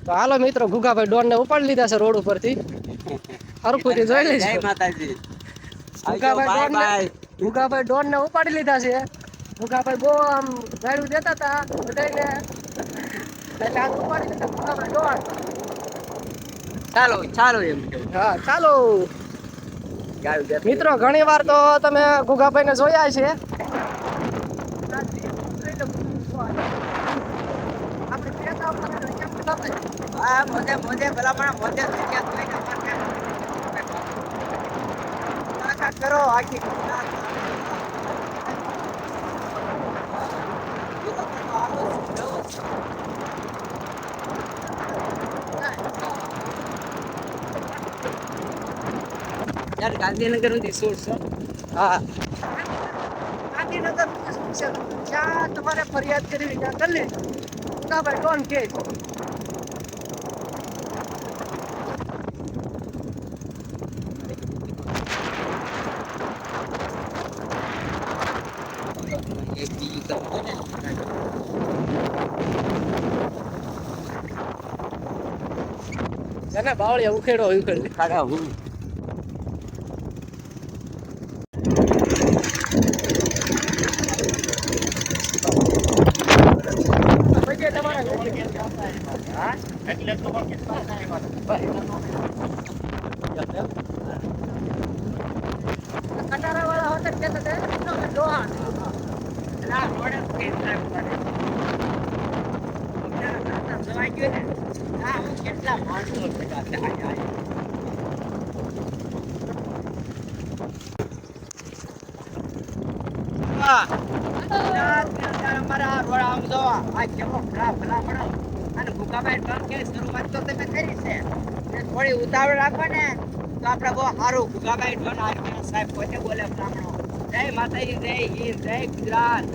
તો હાલો મિત્રો, ગુગાભાઈ ડોન ને ઉપાડી લીધા છે રોડ ઉપરથી. હરખુથી જોઈ લેજો. જય માતાજી. ગુગાભાઈ ડોન ને ઉપાડી લીધા છે. ગુગાભાઈ બહુ આમ ગાડું દેતા હતા બધાને, એટલે આ ઉપાડી લીધા ગુગાભાઈ ડોન. ચાલો ચાલો એમ હા ચાલો મિત્રો, ઘણી વાર તો તમે ગુગાભાઈ ને જોયા છે. હા મોજે મોજે ભલામણ મોજે કરો આખી यार गांधीनगर में 1600 હા ગાંધીનગર જ્યાં તમારે ફરિયાદ કરવી ત્યાં કરી લેજો. ગુગાભાઈ ડોન કે एक बीज करते हैं જેને બાવળિયા ઉખેડો ઉખેડ खड़ा हूँ પછી તમારે એટલે તો કટારા વાળા હોતે કહેતા હતા ગુગાભાઈ ડોન. ના રોડે કે પડે જવાઈ ગયો ને હા હું કેટલા માણસો ભેગા થયા અમારા રોડ આમ જો આ કેવો ખરાબ ભલા અને ભૂકાભાઈ ટર્ન કે શરૂઆત તો તમે કરી છે થોડી ઉતાવળ રાખો ને તો આપણે બહુ સારું ભૂકાભાઈ ટર્ન આવ્યા સાહેબ પોતે બોલે બ્રાહ્મણો જય માતાજી જય હિન્દ જય ગુજરાત